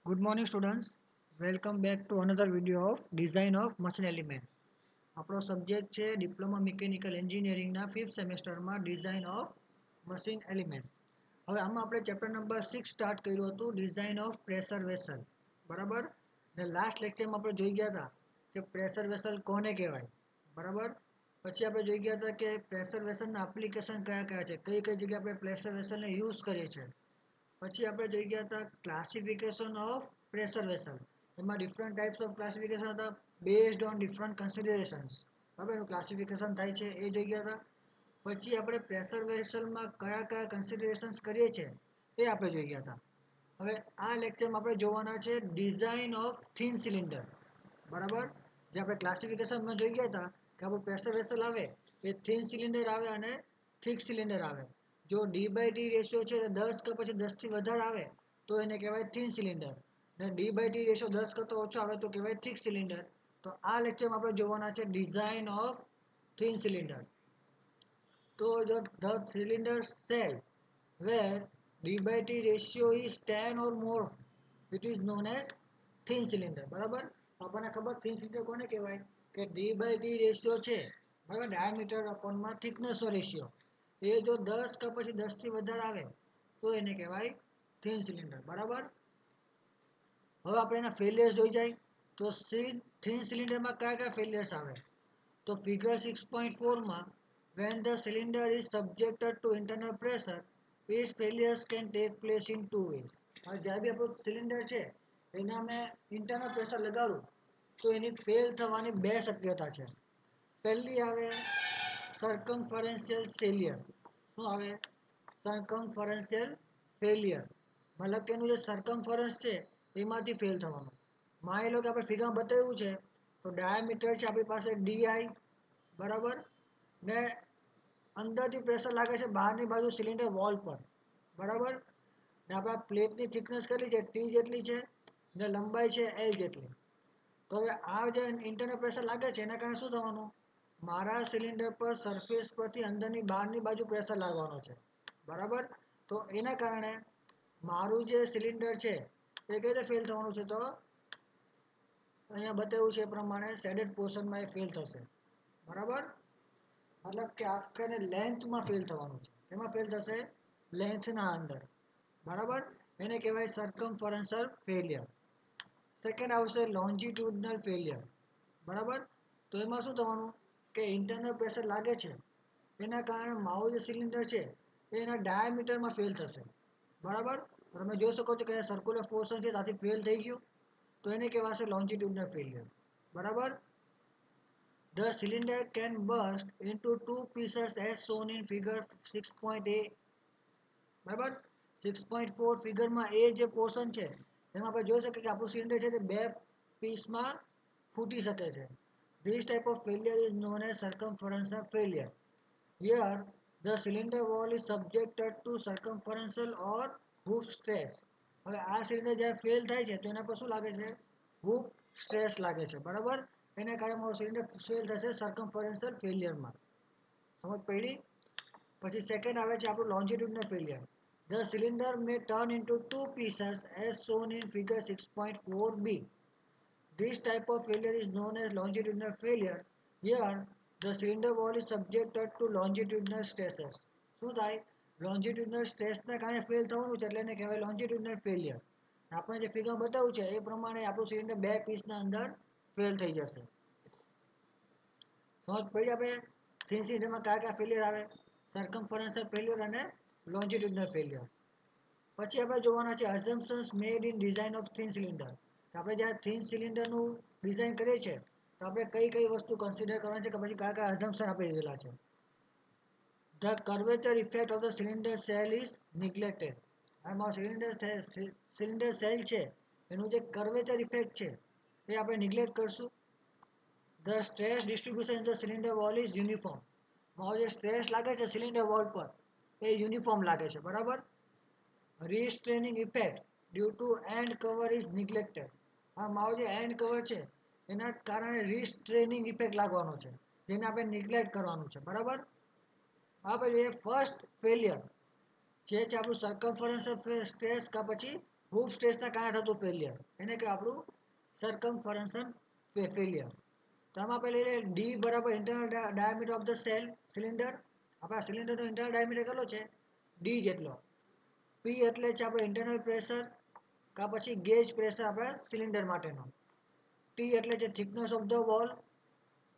Good morning students. Welcome back to another video of design of machine element. આપણો subject છે diploma mechanical એન્જિનિયરિંગના 5th સેમેસ્ટરમાં design of machine element. હવે આમાં આપણે ચેપ્ટર નંબર 6 સ્ટાર્ટ કર્યું હતું ડિઝાઇન ઓફ પ્રેશર વેસલ. બરાબર? ને લાસ્ટ લેક્ચરમાં આપણે જોઈ ગયા હતા કે પ્રેશર વેસલ કોને કહેવાય. બરાબર? પછી આપણે જોઈ ગયા હતા કે પ્રેશર વેસલના એપ્લિકેશન કયા કયા છે, કઈ કઈ જગ્યાએ આપણે પ્રેશર વેસલને યુઝ કરીએ છીએ. પછી આપણે જોઈ ગયા હતા ક્લાસિફિકેશન ઓફ પ્રેશર વેસલ. એમાં ડિફરન્ટ ટાઈપ્સ ઓફ ક્લાસિફિકેશન હતા બેઝડ ઓન ડિફરન્ટ કન્સિડરેશન્સ. બરાબર, એનું ક્લાસિફિકેશન થાય છે એ જોઈ ગયા હતા. પછી આપણે પ્રેશર વેસલમાં કયા કયા કન્સિડરેશન્સ કરીએ છીએ એ આપણે જોઈ ગયા હતા. હવે આ લેક્ચરમાં આપણે જોવાના છે ડિઝાઇન ઓફ થિન સિલિન્ડર. બરાબર, જે આપણે ક્લાસિફિકેશનમાં જોઈ ગયા હતા કે આપણું પ્રેશર વેસલ આવે એ થિન સિલિન્ડર આવે અને થિક સિલિન્ડર આવે. જો D/T રેશિયો છે એ 10 કે પછી 10થી વધારે આવે તો એને કહેવાય થિન સિલિન્ડર, ને D/T રેશિયો 10 કરતાં ઓછો આવે તો કહેવાય થિક સિલિન્ડર. તો આ લેક્ચરમાં આપણે જોવાના છે ડિઝાઇન ઓફ થિન સિલિન્ડર. તો the cylinder cell where D/T ratio is 10 or more, it is known as thin cylinder. બરાબર, આપણને ખબર થિન સિલિન્ડર કોને કહેવાય કે D/T રેશિયો છે, બરાબર, ડાયામીટર અપોનમાં થિકનેસનો રેશિયો, એ જો 10 કે પછી 10થી વધારે આવે તો એને કહેવાય થિન સિલિન્ડર. બરાબર, હવે આપણે એના ફેલિયર્સ જોઈ જાય તો થિન સિલિન્ડરમાં કયા કયા ફેલિયર્સ આવે તો figure 6.4માં when the cylinder is subjected to internal pressure its failures can take place in two ways. હવે જ્યારે બી આપણું સિલિન્ડર છે એના મેં ઇન્ટરનલ પ્રેશર લગાડું તો એની ફેલ થવાની બે શક્યતા છે. પહેલી આવે સર્કમફરન્શિયલ ફેલિયર. શું આવે? સર્કમફરન્શિયલ ફેલિયર, મતલબ કે એનું જે સર્કમફરન્સ છે એમાંથી ફેલ થવાનું. માની લો કે આપણે ફિગરમાં બતાવ્યું છે તો ડાયામીટર છે આપણી પાસે DI, બરાબર, ને અંદરથી પ્રેશર લાગે છે બહારની બાજુ સિલિન્ડર વોલ પર. બરાબર, ને આપણા પ્લેટની થિકનેસ કેટલી છે? T જેટલી છે ને લંબાઈ છે L જેટલી. તો હવે આ જે ઇન્ટરનલ પ્રેશર લાગે છે એના કારણે શું થવાનું? મારા સિલિન્ડર પર સરફેસ પરથી અંદરની બહારની બાજુ પ્રેશર લાગવાનું છે. બરાબર, તો એના કારણે મારું જે સિલિન્ડર છે એ કઈ રીતે ફેલ થવાનું છે તો અહીંયા બતાવ્યું છે એ પ્રમાણે શેડેડ પોર્શનમાં એ ફેલ થશે. બરાબર, મતલબ કે આખને લેન્થમાં ફેલ થવાનું છે. એમાં ફેલ થશે લેન્થના અંદર. બરાબર, એને કહેવાય સર્કમફરન્શિયલ ફેલિયર. સેકન્ડ આવશે લોન્જિટ્યુડનલ ફેલિયર. બરાબર, તો એમાં શું થવાનું કે ઇન્ટરનલ પ્રેશર લાગે છે એના કારણે મારું જે સિલિન્ડર છે એના ડાયામીટરમાં ફેલ થશે. બરાબર, તમે જોઈ શકો છો કે સર્ક્યુલર પોર્શન છે ત્યાંથી ફેલ થઈ ગયું તો એને કહેવાશે લોન્જિટ્યુડનલ ફેલિયર. બરાબર, the cylinder can burst into two pieces as shown in figure 6.8. બરાબર, 6.4 ફિગરમાં એ જે પોર્શન છે એમાં આપણે જોઈ શકીએ કે આપણું સિલિન્ડર છે તે બે પીસમાં ફૂટી શકે છે. This type of failure is known as circumferential failure. Here the cylinder wall is subjected to circumferential or hoop stress. હવે આ સિલિન્ડર જ્યારે ફેલ થાય છે તો એના પર શું લાગે છે? હૂપ સ્ટ્રેસ લાગે છે. બરાબર, એના કારણે મારું સિલિન્ડર ફેલ થશે સર્કમફરન્શિયલ ફેલિયરમાં. સમજ પડી? પછી સેકન્ડ આવે છે આપણું લોન્જિટ્યુડનલ failure. The cylinder may turn into two pieces as shown in figure 6.4b. This type of failure is known as longitudinal failure. Here the cylinder wall is subjected to longitudinal stresses. શું થાય? લોન્જિટ્યુડનલ સ્ટ્રેસના કારણે fail થવાનું છે એટલે એને કહેવાય લોન્જિટ્યુડનલ failure. આપણે જે ફિગર બતાવ્યું છે એ પ્રમાણે આપણું સિલિન્ડર બે પીસના અંદર ફેલ થઈ જશે. સમજ પડી? આપણે થિન સિલિન્ડરમાં કયા કયા ફેલિયર આવે? સર્કમફરન્શિયલ ફેલિયર અને લોન્જિટ્યુડનલ ફેલિયર. પછી આપણે જોવાના છે અઝમ્પશન્સ made in design of thin cylinder. આપણે જ્યારે થિન સિલિન્ડરનું ડિઝાઇન કરીએ છીએ તો આપણે કઈ કઈ વસ્તુ કન્સિડર કરવાની છે કે પછી કયા કયા અઝમ્પશન આપણે લીધેલા છે. The curvature effect of the cylinder cell is neglected. આમાં સિલિન્ડર સેલ છે એનું જે કર્વેચર ઇફેક્ટ છે એ આપણે નિગ્લેક્ટ કરશું. The stress distribution in the cylinder wall is uniform. મારો જે સ્ટ્રેસ લાગે છે સિલિન્ડર વોલ પર એ યુનિફોર્મ લાગે છે. બરાબર, restraining effect due to end cover is neglected. આ મારો જે એન્ડ કવર છે એના કારણે restraining effect લાગવાનો છે જેને આપણે નિગ્લેક્ટ કરવાનું છે. બરાબર, આપણે ફર્સ્ટ ફેલિયર જે છે આપણું સર્કમફરન્શિયલ સ્ટ્રેસ કે પછી હૂપ સ્ટ્રેસના કારણે થતું ફેલિયર એને કે આપણું સરકમફરન્સલ ફેલિયર. તો આમાં પહેલી ડી બરાબર internal diameter of the cell cylinder. આપણા સિલિન્ડરનો ઇન્ટરનલ ડાયામીટર કેટલો છે? ડી જેટલો. પી એટલે છે આપણે ઇન્ટરનલ પ્રેશર કા પછી ગેજ પ્રેશર આપણા સિલિન્ડર માટેનો. ટી એટલે છે thickness of the wall.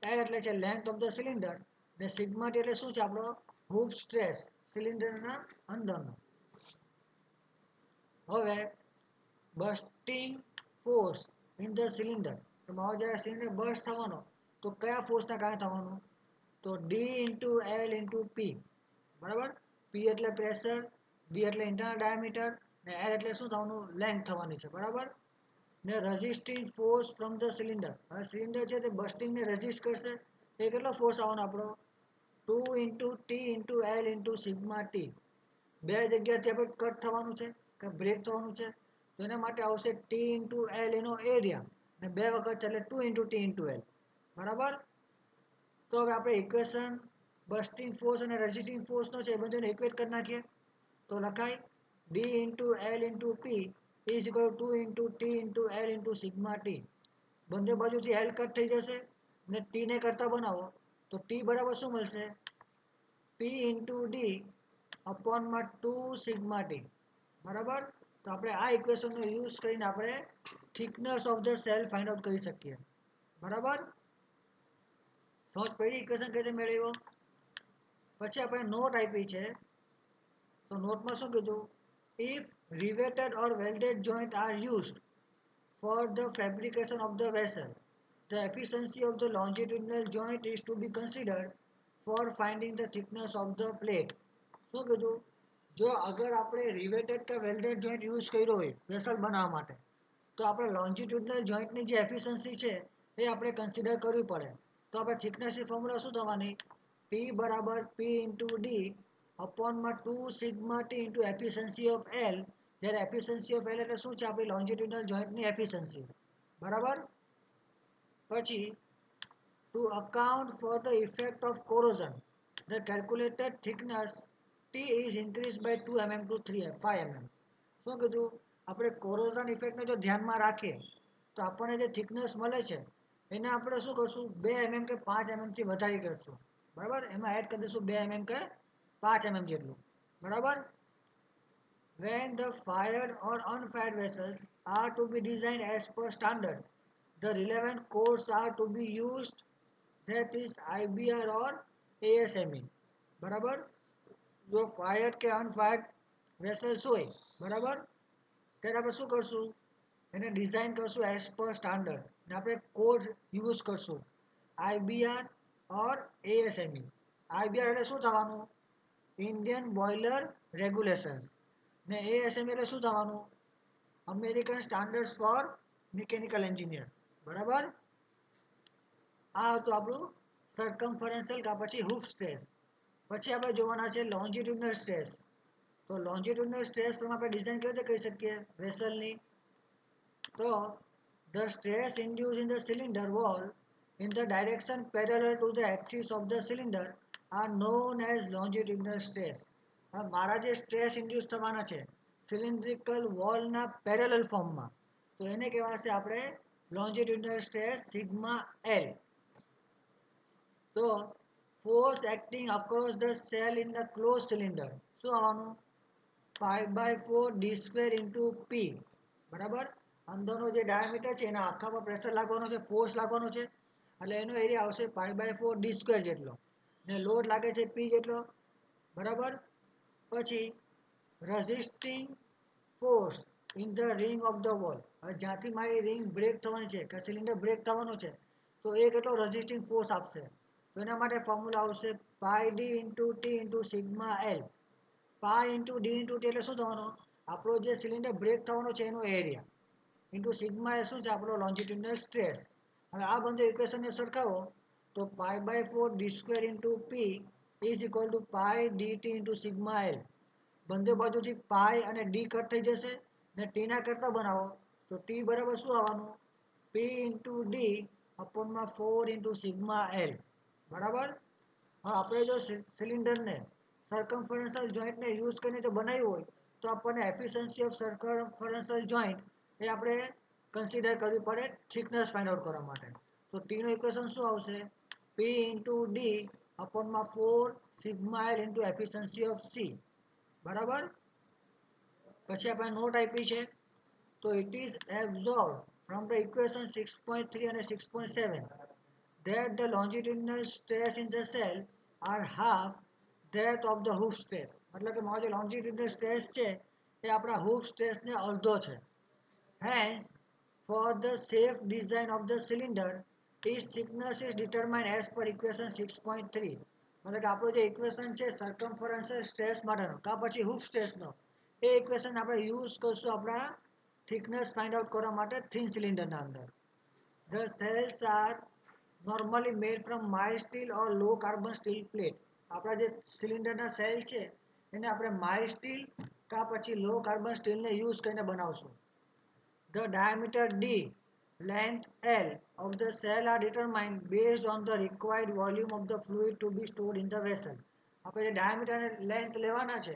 L એટલે છે લેન્થ ઓફ ધ સિલિન્ડર. ને સિગ્મા ટી એટલે શું છે આપણો હૂપ સ્ટ્રેસ સિલિન્ડરના અંદરનો. હવે bursting force in the cylinder. તો મારો જ્યારે સિલિન્ડર બસ્ટ થવાનો તો કયા ફોર્સના કારણે થવાનું? તો ડી ઇન્ટુ એલ ઇન્ટુ પી. બરાબર? પી એટલે પ્રેશર, ડી એટલે ઇન્ટરનલ ડાયામીટર ને એલ એટલે શું થવાનું? લેન્થ થવાની છે. બરાબર? ને resisting force from the cylinder. હવે સિલિન્ડર છે તે બસ્ટિંગને રેઝિસ્ટ કરશે. એ કેટલો ફોર્સ આવવાનો આપણો? 2 into T into L into sigma T. બે જગ્યાથી આપણે કટ થવાનું છે કે બ્રેક થવાનું છે. તો એના માટે આવશે ટી ઇન્ટુ એલ એનો એરિયા ને બે વખત એટલે 2 ઇન્ટુ ટી ઇન્ટુ એલ. બરાબર? તો હવે આપણે ઇક્વેશન બસ્ટિંગ ફોર્સ અને રેઝિસ્ટિંગ ફોર્સનો છે એ બંનેને ઇક્વેટ કરી નાખીએ. તો લખાય D into L into P is equal 2 into T into L into sigma T. બંને બાજુથી એલ કટ થઈ જશે ને ટીને કરતા બનાવો તો ટી બરાબર શું મળશે? પી ઇન્ટુ ડી અપોનમાં 2 સિગ્મા ટી. બરાબર? તો આપણે આ ઇક્વેશનનો યુઝ કરીને આપણે thickness of the shell find out કરી શકીએ. બરાબર? સમજ પડી ઇક્વેશન કઈ રીતે મેળવ્યો? પછી આપણે નોટ આપી છે. તો નોટમાં શું કીધું? If riveted or welded joint are used for the fabrication of the vessel, the efficiency of the longitudinal joint is to be considered for finding the thickness of the plate. શું કીધું? જો અગર આપણે રિવેટેડ કે welded joint use કર્યો હોય vessel બનાવવા માટે તો આપણે લોન્જિટ્યુડનલ જોઈન્ટની જે એફિશિયન્સી છે એ આપણે કન્સિડર કરવી પડે. તો આપણે થિકનેસની ફોર્મ્યુલા શું થવાની? પી બરાબર પી ઇન્ટુ ડી અપોનમાં 2 sigma t into efficiency of l. જ્યારે એફિશિયન્સી ઓફ એલ એટલે શું છે? આપણી લોન્જિટ્યુડનલ જોઈન્ટની એફિશિયન્સી. બરાબર? પછી to account for the effect of corrosion the calculated thickness T is increased by 2 mm to 5 mm. શું કીધું? આપણે કોરોઝન ઇફેક્ટને જો ધ્યાનમાં રાખીએ તો આપણને જે થિકનેસ મળે છે એને આપણે શું કરશું? 2 mm કે 5 mm થી વધારી કરશું. બરાબર? એમાં એડ કરી દઈશું 2 mm કે 5 mm જેટલું. બરાબર? When the fired or unfired vessels are to be designed as per standard, the relevant codes are to be used, that is IBR or ASME. બરાબર? જો ફાયર્ડ કે અનફાયર્ડ વેસલ્સ હોય બરાબર ત્યારે આપણે શું કરશું? એને ડિઝાઇન કરશું એઝ પર સ્ટાન્ડર્ડ ને આપણે કોડ યુઝ કરશું આઈબીઆર ઓર એએસએમઈ. આઈબીઆર એટલે શું થવાનું? Indian boiler regulations. ને એએસએમઈ એટલે શું થવાનું? American standards for mechanical engineer. બરાબર? આ હતું આપણું સરકમફરન્શિયલ કા પછી હૂપ સ્ટ્રેસ. પછી આપણે જોવાના છે લોન્જિટ્યુડનલ સ્ટ્રેસ. તો લોન્જિટ્યુડનલ સ્ટ્રેસ પ્રમાણે આપણે ડિઝાઇન કેવી રીતે કરી શકીએ વેસલની? તો the stress induce in the cylinder wall in the direction parallel to the axis of the cylinder are known as longitudinal stress. મારા જે સ્ટ્રેસ ઇન્ડ્યુસ થવાના છે સિલિન્ડ્રિકલ વોલના પેરેલલ ફોર્મમાં તો એને કહેવાશે આપણે લોન્જિટ્યુડનલ સ્ટ્રેસ સિગ્મા એલ. તો force acting across the cell in the closed cylinder શું આવવાનું? 5/4 d square into p. બરાબર? અંદરનો જે ડાયામીટર છે એના આખા પર પ્રેશર લાગવાનો છે, ફોર્સ લાગવાનો છે એટલે એનો એરિયા આવશે 5/4 d square જેટલો ને લોડ લાગે છે p જેટલો. બરાબર? પછી resisting force in the ring of the wall. હવે જ્યાંથી મારી રિંગ બ્રેક થવાની છે કે સિલિન્ડર બ્રેક થવાનો છે તો એ કેટલો રેઝિસ્ટિંગ ફોર્સ આપશે? તો એના માટે ફોર્મ્યુલા આવશે પાઈ D into T into sigma L. પાઈ ઇન્ટુ ડી ઇન્ટુ ટી એટલે શું થવાનું? આપણો જે સિલિન્ડર બ્રેક થવાનો છે એનો એરિયા ઇન્ટુ સિગ્મા એ શું છે? આપણો લોન્જિટ્યુડનલ સ્ટ્રેસ. હવે આ બંને ઇક્વેશનને સરખાવો તો 5/4 D square into P is equal to pi D T into sigma L. બંને બાજુથી પાઈ અને ડી કટ થઈ જશે ને ટીના કરતા બનાવો તો ટી બરાબર શું આવવાનું? પી ઇન્ટુ ડી અપોનમાં 4 ઇન્ટુ સિગ્મા એલ. બરાબર? હવે આપણે જો સિલિન્ડરને સરકમફરન્શિયલ જોઈન્ટને યુઝ કરીને જો બનાવ્યું હોય તો આપણને એફિશિયન્સી ઓફ સર્કમફરન્શિયલ જોઈન્ટ એ આપણે કન્સિડર કરવી પડે થિકનેસ ફાઇન્ડ આઉટ કરવા માટે. તો ટીનું ઇક્વેશન શું આવશે? પી ઇન્ટુ ડી અપોનમાં 4 sigma l into efficiency of c. બરાબર. પછી આપણે નોટ આપી છે, તો it is absorb from the equation 6.3 અને 6.7 that the longitudinal stress in the cell are half that of the hoop stress. मतलब કે મારો જે longitudinal stress છે એ આપણા hoop stress ને અડધો છે. Hence, for the safe design of the cylinder, its thickness is determined as per equation 6.3. मतलब કે આપણો જે ઇક્વેશન છે સર્કમફરન્શિયલ સ્ટ્રેસ માટેનો કા પછી હૂપ સ્ટ્રેસનો, એ ઇક્વેશન આપણે યુઝ કરશું આપણા થિકનેસ ફાઇન્ડ આઉટ કરવા માટે થિન સિલિન્ડરના અંદર. The cells are normally made from mild steel or low carbon steel plate. આપણા જે સિલિન્ડરના સેલ છે એને આપણે માઇલ્ડ સ્ટીલ કા પછી લો કાર્બન સ્ટીલને યુઝ કરીને બનાવશું. The diameter D, length L of the cell are determined based on the required volume of the fluid to be stored in the vessel. આપણે જે ડાયામીટર અને લેન્થ લેવાના છે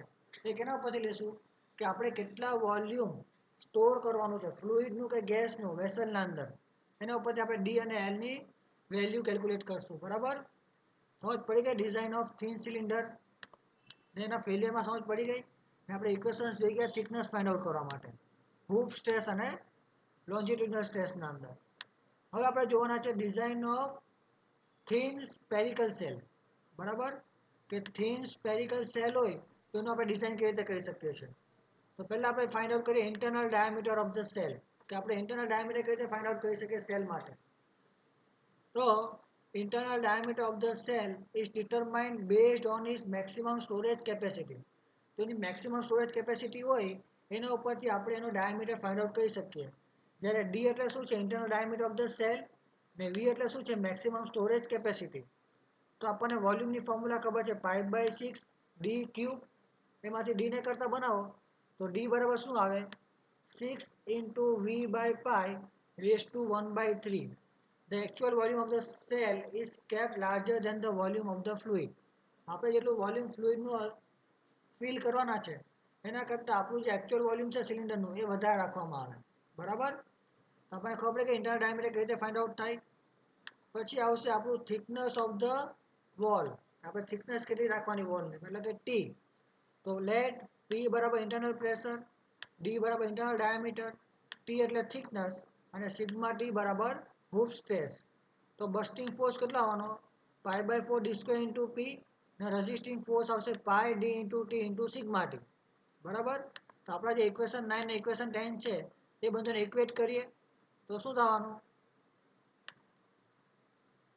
એ કેના ઉપરથી લેશું કે આપણે કેટલા વોલ્યુમ સ્ટોર કરવાનું છે ફ્લુઇડનું કે ગેસનું વેસલના અંદર, એના ઉપરથી આપણે ડી અને એલની વેલ્યુ કેલ્ક્યુલેટ કરશું. બરાબર. સમજ પડી ગઈ ડિઝાઇન ઓફ થિન સિલિન્ડર ને એના ફેલિયરમાં સમજ પડી ગઈ ને આપણે ઇક્વેશન્સ જોઈ ગયા થિકનેસ ફાઇન્ડ આઉટ કરવા માટે હૂપ સ્ટ્રેસ અને લોન્જિટ્યુડનલ સ્ટ્રેસના અંદર. હવે આપણે જોવાના છે design of thin spherical cell. બરાબર. કે થિન સ્પેરિકલ સેલ હોય તો એનું આપણે ડિઝાઇન કેવી રીતે કરી શકીએ છીએ. તો પહેલાં આપણે ફાઇન્ડ આઉટ કરીએ internal diameter of the cell, કે આપણે ઇન્ટરનલ ડાયામીટર કેવી રીતે ફાઇન્ડ આઉટ કરી શકીએ સેલ માટે. તો internal diameter of the cell is determined based on its maximum storage capacity. તો એની મેક્સિમમ સ્ટોરેજ કેપેસિટી હોય એના ઉપરથી આપણે એનું ડાયામીટર ફાઇન્ડ આઉટ કરી શકીએ. જ્યારે ડી એટલે શું છે? Internal diameter of the cell, ને વી એટલે શું છે? Maximum storage capacity. તો આપણને વોલ્યુમની ફોર્મ્યુલા ખબર છે π/6 ડી ક્યુબ. એમાંથી ડીને કરતાં બનાવો તો ડી બરાબર શું આવે? 6 into v/π⁻1/3. The actual volume of the cell is kept larger than the volume of the fluid. આપણે જેટલું વોલ્યુમ ફ્લુઇડનું ફિલ કરવાના છે એના કરતાં આપણું જે એકચ્યુઅલ વોલ્યુમ છે સિલિન્ડરનું એ વધારે રાખવામાં આવે. બરાબર. આપણને ખબર પડે કે ઇન્ટરનલ ડાયામીટર કેવી રીતે ફાઇન્ડ આઉટ થાય. પછી આવશે આપણું થિકનેસ ઓફ ધ વોલ. આપણે થિકનેસ કેટલી રાખવાની વોલની, એટલે કે ટી. તો લેટ પી બરાબર ઇન્ટરનલ પ્રેશર, ડી બરાબર ઇન્ટરનલ ડાયામીટર, ટી એટલે થિકનેસ અને સિગ્મા ટી બરાબર હૂપ સ્ટ્રેસ. તો બસ્ટિંગ ફોર્સ કેટલો આવવાનો? π/4 ડી સ્ક્વેર ઇન્ટુ પી ને રેઝિસ્ટિંગ ફોર્સ આવશે પાઈ D into T into sigma t. બરાબર. તો આપણા જે ઇક્વેશન 9 ને ઇક્વેશન 10 છે એ બધાને ઇક્વેટ કરીએ તો શું થવાનું?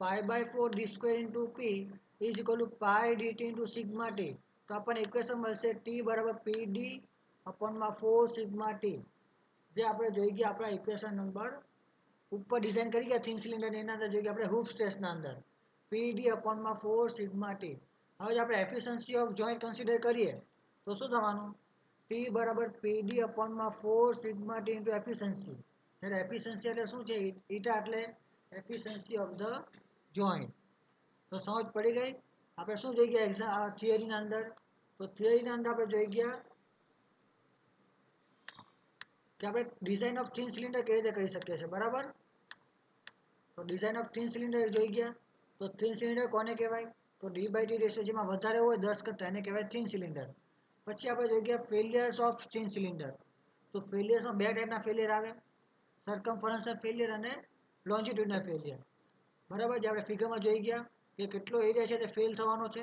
π/4 d square into P is equal to pi dt into sigma t. તો આપણને ઇક્વેશન મળશે ટી બરાબર પી ડી અપોનમાં 4 સિગ્મા ટી, જે આપણે જોઈ ગયા આપણા ઇક્વેશન નંબર ઉપર ડિઝાઇન કરી ગયા થિન સિલિન્ડર એના અંદર જોઈ ગયા આપણે હૂપ સ્ટ્રેસના અંદર પીડી અપોનમાં 4 સિગ્મા ટી. હવે જો આપણે એફિશિયન્સી ઓફ જોઈન્ટ કન્સિડર કરીએ તો શું થવાનું? ટી બરાબર પીડી અપોનમાં 4 સિગ્મા ટી ઇન્ટુ એફિશિયન્સી. જ્યારે એફિશિયન્સી એટલે શું છે? ઈટા એટલે એફિશિયન્સી ઓફ ધ જોઈન્ટ. તો સમજ પડી ગઈ. આપણે શું જોઈ ગયા એક્ઝામ થિયરીના અંદર? તો થિયરીના અંદર આપણે જોઈ ગયા કે આપણે ડિઝાઇન ઓફ થિન સિલિન્ડર કેવી રીતે કરી શકીએ છીએ. બરાબર. તો ડિઝાઇન ઓફ થિન સિલિન્ડર જોઈ ગયા. તો થિન સિલિન્ડર કોને કહેવાય? તો ડી/ટી રેશિયો જેમાં વધારે હોય 10 કરતાં એને કહેવાય થિન સિલિન્ડર. પછી આપણે જોઈ ગયા ફેલિયર્સ ઓફ થિન સિલિન્ડર. તો ફેલિયર્સમાં બે ટાઈપના ફેલિયર આવે, સર્કમફરન્શિયલ ફેલિયર અને લોન્જિટ્યુડનલ ફેલિયર. બરાબર. જે આપણે ફિગરમાં જોઈ ગયા કે કેટલો એરિયા છે તે ફેલ થવાનો છે.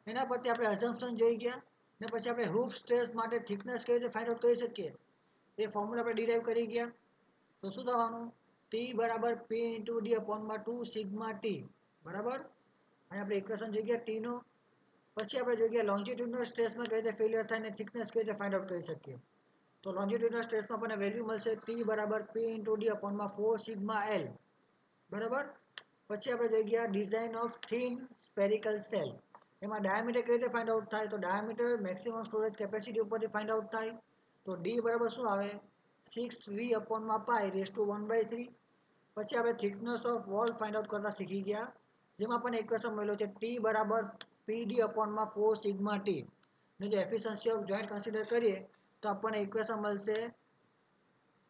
એના પરથી આપણે અઝમ્પશન જોઈ ગયા ને પછી આપણે હૂપ સ્ટ્રેસ માટે થિકનેસ કેવી રીતે ફાઇન્ડ આઉટ કરી શકીએ એ ફોર્મ્યુલા આપણે ડિરાઈવ કરી ગયા. તો શું થવાનું? ટી બરાબર પી ઇન્ટુ ડી અપોનમાં 2 સિગ્મા ટી. બરાબર. અને આપણે ઇક્વેશન જોઈ ગયા ટીનો. પછી આપણે જોઈ ગયા લોન્જિટ્યુડનલ સ્ટ્રેસમાં કેવી રીતે ફેલિયર થાય ને થિકનેસ કેવી રીતે ફાઇન્ડ આઉટ કરી શકીએ. તો લોન્જિટ્યુડનલ સ્ટ્રેસમાં આપણને વેલ્યુ મળશે ટી બરાબર પી ઇન્ટુ ડી અપોનમાં 4 સિગ્મા એલ. બરાબર. પછી આપણે જોઈ ગયા design of thin spherical shell. એમાં ડાયામીટર કેવી રીતે ફાઇન્ડ આઉટ થાય? તો ડાયામીટર મેક્સિમમ સ્ટોરેજ કેપેસિટી ઉપરથી ફાઇન્ડ આઉટ થાય. તો ડી બરાબર શું આવે? 6v/π⁻1/3. પછી આપણે thickness of wall find out કરતા શીખી ગયા, જેમાં પણ ઇક્વેશન મળ્યો છે ટી બરાબર પીડી અપોનમાં 4 સિગ્મા ટી. ને જો એફિશિયન્સી ઓફ જોઈન્ટ કન્સિડર કરીએ તો આપણને ઇક્વેશન મળશે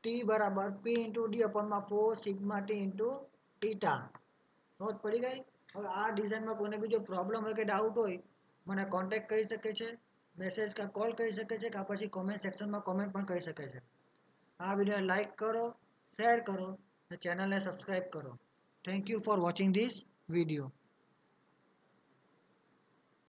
ટી બરાબર પી ઇન્ટુ ડી અપોનમાં 4 સિગ્મા ટી ઇન્ટુ થીટા. સમજ પડી ગઈ? હવે આ ડિઝાઇનમાં કોઈને બીજો પ્રોબ્લેમ હોય કે ડાઉટ હોય મને કોન્ટેક્ટ કરી શકે છે, મેસેજ કે કોલ કરી શકે છે, કે પછી કોમેન્ટ સેક્શનમાં કોમેન્ટ પણ કરી શકે છે. આ વિડીયો લાઈક કરો, શેર કરો અને ચેનલને સબસ્ક્રાઈબ કરો. Thank you for watching this video.